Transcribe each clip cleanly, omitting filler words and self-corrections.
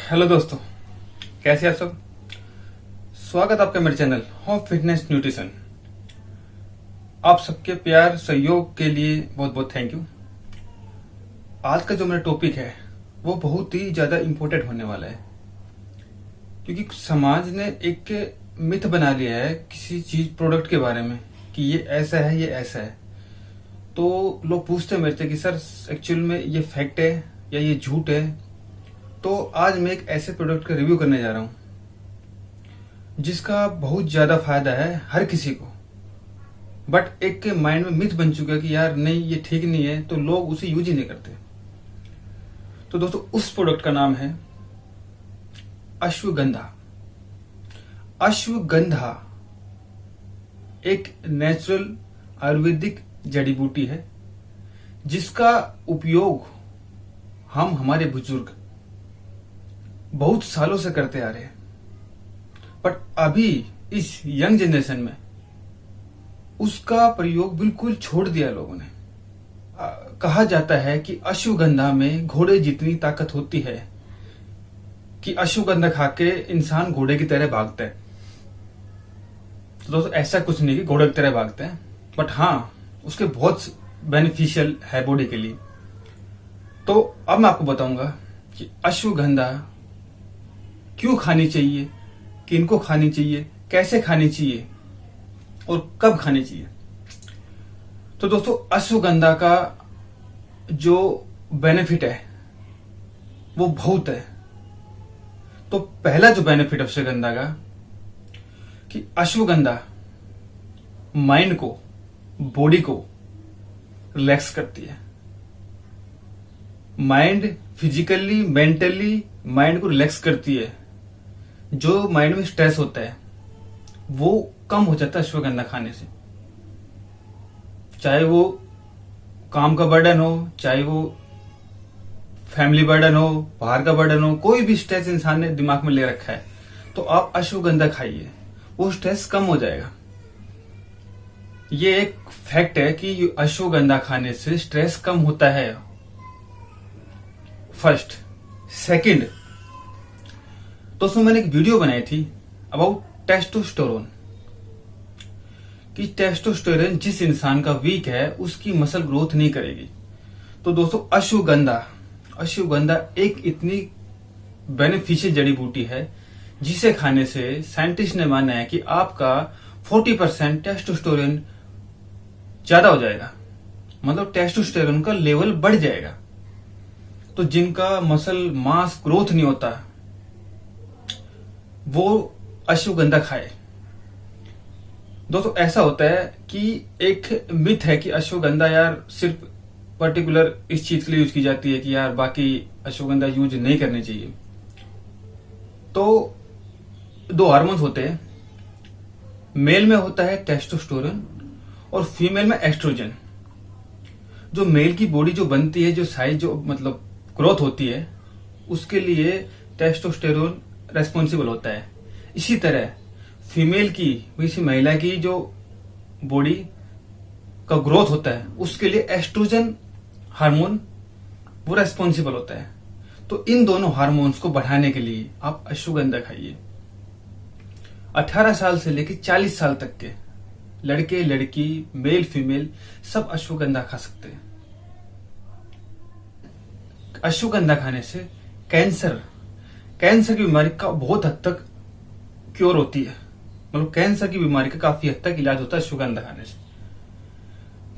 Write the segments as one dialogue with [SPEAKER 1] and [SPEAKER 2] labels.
[SPEAKER 1] Hello दोस्तों, कैसे हैं आप सब। स्वागत आपका मेरे चैनल होम फिटनेस न्यूट्रिशन। आप सबके प्यार सहयोग के लिए बहुत बहुत थैंक यू। आज का जो मेरा टॉपिक है वो बहुत ही ज्यादा इम्पोर्टेंट होने वाला है, क्योंकि समाज ने एक मिथ बना लिया है किसी चीज प्रोडक्ट के बारे में कि ये ऐसा है, ये ऐसा है। तो लोग पूछते मेरे से कि सर एक्चुअल में ये फैक्ट है या ये झूठ है। तो आज मैं एक ऐसे प्रोडक्ट का रिव्यू करने जा रहा हूं जिसका बहुत ज्यादा फायदा है हर किसी को, बट एक के माइंड में मिथ बन चुका है कि यार नहीं ये ठीक नहीं है, तो लोग उसे यूज ही नहीं करते। तो दोस्तों उस प्रोडक्ट का नाम है अश्वगंधा। अश्वगंधा एक नेचुरल आयुर्वेदिक जड़ी बूटी है जिसका उपयोग हम हमारे बुजुर्ग बहुत सालों से करते आ रहे हैं, बट अभी इस यंग जनरेशन में उसका प्रयोग बिल्कुल छोड़ दिया लोगों ने। कहा जाता है कि अश्वगंधा में घोड़े जितनी ताकत होती है कि अश्वगंधा खा के इंसान घोड़े की तरह भागता है। तो दोस्तों ऐसा कुछ नहीं कि घोड़े की तरह भागते हैं, बट हाँ उसके बहुत बेनिफिशियल है बॉडी के लिए। तो अब मैं आपको बताऊंगा कि अश्वगंधा क्यों खानी चाहिए, किनको खानी चाहिए, कैसे खानी चाहिए और कब खानी चाहिए। तो दोस्तों अश्वगंधा का जो बेनिफिट है वो बहुत है। तो पहला जो बेनिफिट है अश्वगंधा का कि अश्वगंधा माइंड को, बॉडी को रिलैक्स करती है। माइंड फिजिकली मेंटली माइंड को रिलैक्स करती है। जो माइंड में स्ट्रेस होता है वो कम हो जाता है अश्वगंधा खाने से। चाहे वो काम का बर्डन हो, चाहे वो फैमिली बर्डन हो, बाहर का बर्डन हो, कोई भी स्ट्रेस इंसान ने दिमाग में ले रखा है तो आप अश्वगंधा खाइए, वो स्ट्रेस कम हो जाएगा। ये एक फैक्ट है कि अश्वगंधा खाने से स्ट्रेस कम होता है। फर्स्ट। सेकंड, दोस्तों मैंने एक वीडियो बनाई थी अबाउट टेस्टोस्टेरोन कि टेस्टोस्टेरोन जिस इंसान का वीक है उसकी मसल ग्रोथ नहीं करेगी। तो दोस्तों अश्वगंधा एक इतनी बेनिफिशियल जड़ी बूटी है जिसे खाने से साइंटिस्ट ने माना है कि आपका 40% टेस्टोस्टेरोन ज्यादा हो जाएगा, मतलब टेस्टोस्टेरोन का लेवल बढ़ जाएगा। तो जिनका मसल मास ग्रोथ नहीं होता वो अश्वगंधा खाए। दोस्तों ऐसा होता है कि एक मिथ है कि अश्वगंधा यार सिर्फ पर्टिकुलर इस चीज के लिए यूज की जाती है कि यार बाकी अश्वगंधा यूज नहीं करनी चाहिए। तो दो हार्मोन्स होते हैं, मेल में होता है टेस्टोस्टेरोन और फीमेल में एस्ट्रोजन। जो मेल की बॉडी जो बनती है, जो साइज जो मतलब ग्रोथ होती है, उसके लिए टेस्टोस्टेरोन रेस्पॉन्सिबल होता है। इसी तरह फीमेल की, इसी महिला की जो बॉडी का ग्रोथ होता है उसके लिए एस्ट्रोजन हार्मोन वो रेस्पॉन्सिबल होता है। तो इन दोनों हार्मोन्स को बढ़ाने के लिए आप अश्वगंधा खाइए। 18 साल से लेकर 40 साल तक के लड़के लड़की, मेल फीमेल सब अश्वगंधा खा सकते हैं। अश्वगंधा खाने से कैंसर की बीमारी का बहुत हद तक क्योर होती है, मतलब कैंसर की बीमारी का काफी हद तक इलाज होता है अश्वगंधा खाने से।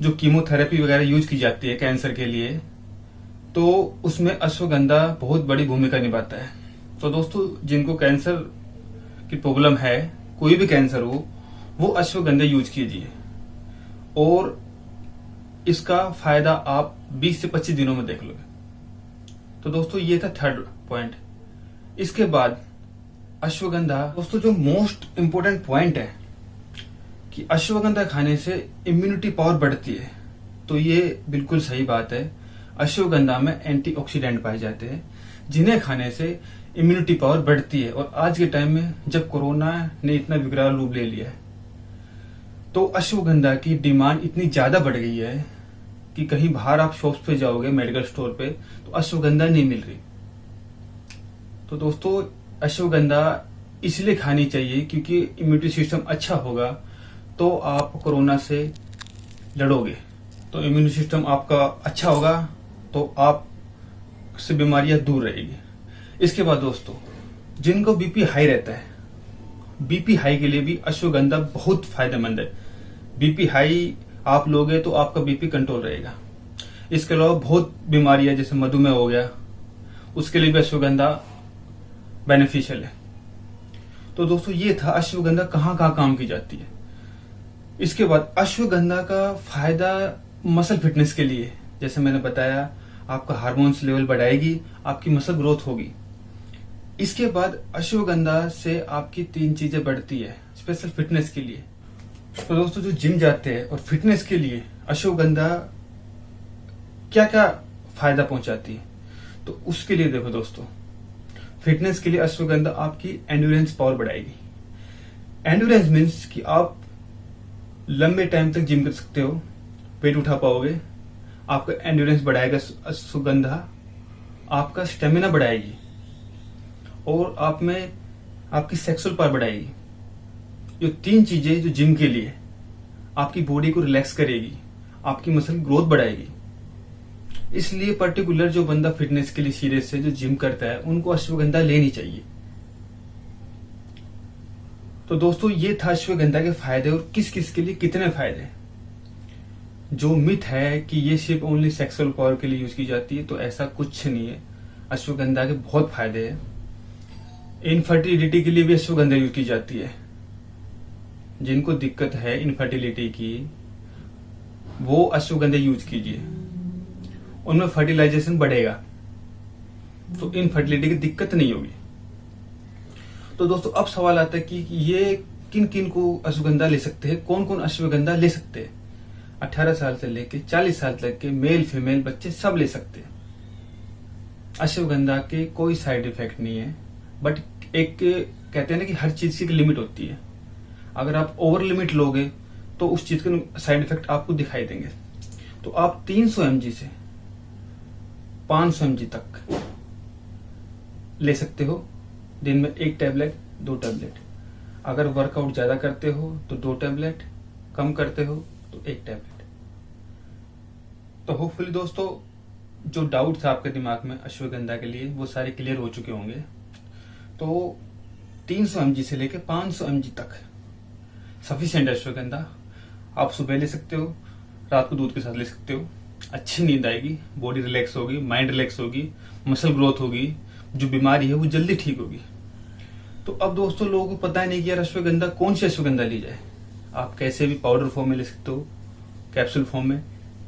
[SPEAKER 1] जो कीमोथेरेपी वगैरह यूज की जाती है कैंसर के लिए, तो उसमें अश्वगंधा बहुत बड़ी भूमिका निभाता है। तो दोस्तों जिनको कैंसर की प्रॉब्लम है, कोई भी कैंसर हो, वो अश्वगंधा यूज कीजिए और इसका फायदा आप 20 से 25 दिनों में देख लोगे। तो दोस्तों ये था थर्ड पॉइंट। इसके बाद अश्वगंधा, दोस्तों जो मोस्ट इंपोर्टेंट पॉइंट है कि अश्वगंधा खाने से इम्यूनिटी पावर बढ़ती है, तो ये बिल्कुल सही बात है। अश्वगंधा में एंटीऑक्सीडेंट पाए जाते हैं जिन्हें खाने से इम्यूनिटी पावर बढ़ती है। और आज के टाइम में जब कोरोना ने इतना विकराल रूप ले लिया है तो अश्वगंधा की डिमांड इतनी ज्यादा बढ़ गई है कि कहीं बाहर आप शॉप्स पे जाओगे, मेडिकल स्टोर पे, तो अश्वगंधा नहीं मिल रही। तो दोस्तों अश्वगंधा इसलिए खानी चाहिए क्योंकि इम्यूनिटी सिस्टम अच्छा होगा तो आप कोरोना से लड़ोगे। तो इम्यूनिटी सिस्टम आपका अच्छा होगा तो आप से बीमारियां दूर रहेगी। इसके बाद दोस्तों जिनको बीपी हाई रहता है, बीपी हाई के लिए भी अश्वगंधा बहुत फायदेमंद है। बीपी हाई आप लोगे तो आपका बीपी कंट्रोल रहेगा। इसके अलावा बहुत बीमारियां जैसे मधुमेह हो गया, उसके लिए भी अश्वगंधा बेनिफिशियल है। तो दोस्तों ये था अश्वगंधा कहाँ कहाँ काम की जाती है। इसके बाद अश्वगंधा का फायदा मसल फिटनेस के लिए, जैसे मैंने बताया, आपका हार्मोन्स लेवल बढ़ाएगी, आपकी मसल ग्रोथ होगी। इसके बाद अश्वगंधा से आपकी 3 चीजें बढ़ती है स्पेशल फिटनेस के लिए। तो दोस्तों जो जिम जाते हैं और फिटनेस के लिए अश्वगंधा क्या क्या फायदा पहुंचाती है, तो उसके लिए देखो दोस्तों, फिटनेस के लिए अश्वगंधा आपकी एंड्योरेंस पावर बढ़ाएगी। एंड्योरेंस मीन्स कि आप लंबे टाइम तक जिम कर सकते हो, वेट उठा पाओगे, आपका एंड्योरेंस बढ़ाएगा अश्वगंधा, आपका स्टेमिना बढ़ाएगी और आप में आपकी सेक्सुअल पावर बढ़ाएगी। जो 3 चीजें जो जिम के लिए आपकी बॉडी को रिलैक्स करेगी, आपकी मसल ग्रोथ बढ़ाएगी। इसलिए पर्टिकुलर जो बंदा फिटनेस के लिए सीरियस है, जो जिम करता है, उनको अश्वगंधा लेनी चाहिए। तो दोस्तों ये था अश्वगंधा के फायदे और किस किस के लिए कितने फायदे। जो मिथ है कि ये सिर्फ ओनली सेक्सुअल पावर के लिए यूज की जाती है, तो ऐसा कुछ नहीं है। अश्वगंधा के बहुत फायदे हैं। इनफर्टिलिटी के लिए भी अश्वगंधा यूज की जाती है। जिनको दिक्कत है इनफर्टिलिटी की, वो अश्वगंधा यूज कीजिए, उनमें फर्टिलाइजेशन बढ़ेगा, तो इनफर्टिलिटी की दिक्कत नहीं होगी। तो दोस्तों अब सवाल आता है कि ये किन किन को अश्वगंधा ले सकते हैं, कौन कौन अश्वगंधा ले सकते हैं। 18 साल से लेके 40 साल तक के मेल फीमेल बच्चे सब ले सकते हैं। अश्वगंधा के कोई साइड इफेक्ट नहीं है, बट एक कहते हैं ना कि हर चीज की लिमिट होती है। अगर आप ओवर लिमिट लोगे तो उस चीज के साइड इफेक्ट आपको दिखाई देंगे। तो आप 300 mg से 500 mg तक ले सकते हो। दिन में 1 टैबलेट, 2 टैबलेट। अगर वर्कआउट ज्यादा करते हो तो 2 टैबलेट, कम करते हो तो 1 टैबलेट। तो होपफुली दोस्तों जो डाउट था आपके दिमाग में अश्वगंधा के लिए, वो सारे क्लियर हो चुके होंगे। तो 300 mg से लेकर 500 mg तक सफिशिएंट अश्वगंधा। आप सुबह ले सकते हो, रात को दूध के साथ ले सकते हो। अच्छी नींद आएगी, बॉडी रिलैक्स होगी, माइंड रिलैक्स होगी, मसल ग्रोथ होगी, जो बीमारी है वो जल्दी ठीक होगी। तो अब दोस्तों लोगों को पता ही नहीं कि यार अश्वगंधा कौन सी अश्वगंधा ली जाए। आप कैसे भी पाउडर फॉर्म में ले सकते हो, कैप्सूल फॉर्म में,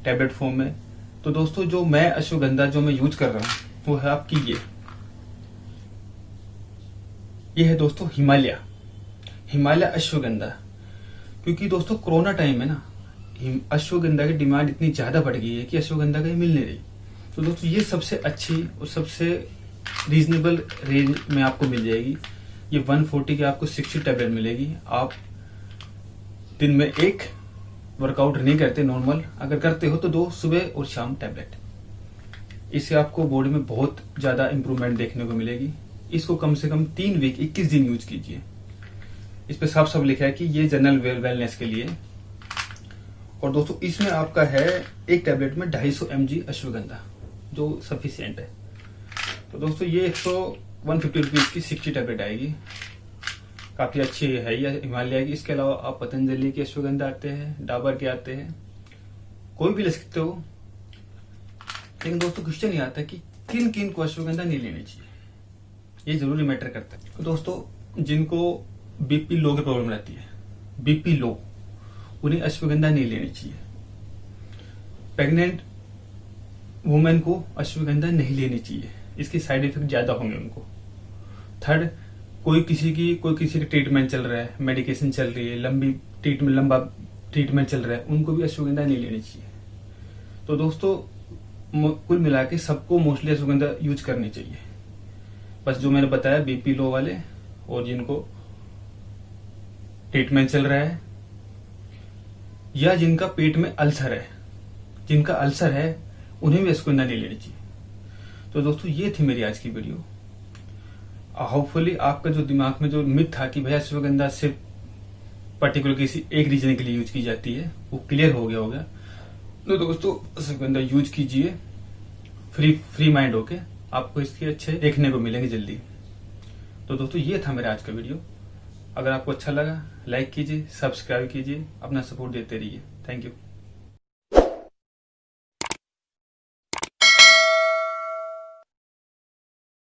[SPEAKER 1] टैबलेट फॉर्म में। तो दोस्तों जो मैं अश्वगंधा जो मैं यूज कर रहा हूं वो है आपकी ये है दोस्तों हिमालय अश्वगंधा। क्योंकि दोस्तों कोरोना टाइम है ना, अश्वगंधा की डिमांड इतनी ज्यादा बढ़ गई है कि अश्वगंधा कहीं मिल नहीं रही। तो दोस्तों ये सबसे अच्छी और सबसे रीजनेबल रेंज में आपको मिल जाएगी। ये 140 की आपको 60 टैबलेट मिलेगी। आप दिन में 1 वर्कआउट नहीं करते नॉर्मल, अगर करते हो तो 2 सुबह और शाम टैबलेट। इससे आपको बॉडी में बहुत ज्यादा इंप्रूवमेंट देखने को मिलेगी। इसको कम से कम 3 वीक 21 दिन यूज कीजिए। इस पे साफ साफ लिखा है कि ये जनरल वेलनेस के लिए। और दोस्तों इसमें आपका है 1 टैबलेट में 250 mg अश्वगंधा, जो सफिशियंट है। तो दोस्तों ये 150 रुपीज की 60 टैबलेट आएगी, काफी अच्छी है ये हिमालय की। इसके अलावा आप पतंजलि के अश्वगंधा आते हैं, डाबर के आते हैं, कोई भी ले सकते हो। लेकिन दोस्तों क्वेश्चन ये आता है कि किन किन को अश्वगंधा नहीं लेनी चाहिए, ये जरूरी मैटर करता है। तो दोस्तों जिनको बीपी लो की प्रॉब्लम रहती है, बीपी लो, उन्हें अश्वगंधा नहीं लेनी चाहिए। प्रेग्नेंट वुमेन को अश्वगंधा नहीं लेनी चाहिए, इसके साइड इफेक्ट ज्यादा होंगे उनको। थर्ड, कोई किसी की ट्रीटमेंट चल रहा है, मेडिकेशन चल रही है, लंबा ट्रीटमेंट चल रहा है, उनको भी अश्वगंधा नहीं लेनी चाहिए। तो दोस्तों कुल मिला के सबको मोस्टली अश्वगंधा यूज करनी चाहिए। बस जो मैंने बताया, बीपी लो वाले और जिनको ट्रीटमेंट चल रहा है, या जिनका पेट में अल्सर है, उन्हें भी अश्वगंधा नहीं लेनी चाहिए। तो दोस्तों ये थी मेरी आज की वीडियो। होपफुली आपका जो दिमाग में जो मिथ था कि भैया अश्वगंधा सिर्फ पर्टिकुलर किसी एक रीजन के लिए यूज की जाती है, वो क्लियर हो गया। तो दोस्तों अश्वगंधा यूज कीजिए फ्री माइंड होके, आपको इसके अच्छे देखने को मिलेंगे जल्दी। तो दोस्तों ये था मेरा आज का वीडियो। अगर आपको अच्छा लगा लाइक कीजिए, सब्सक्राइब कीजिए, अपना सपोर्ट देते रहिए। Thank you.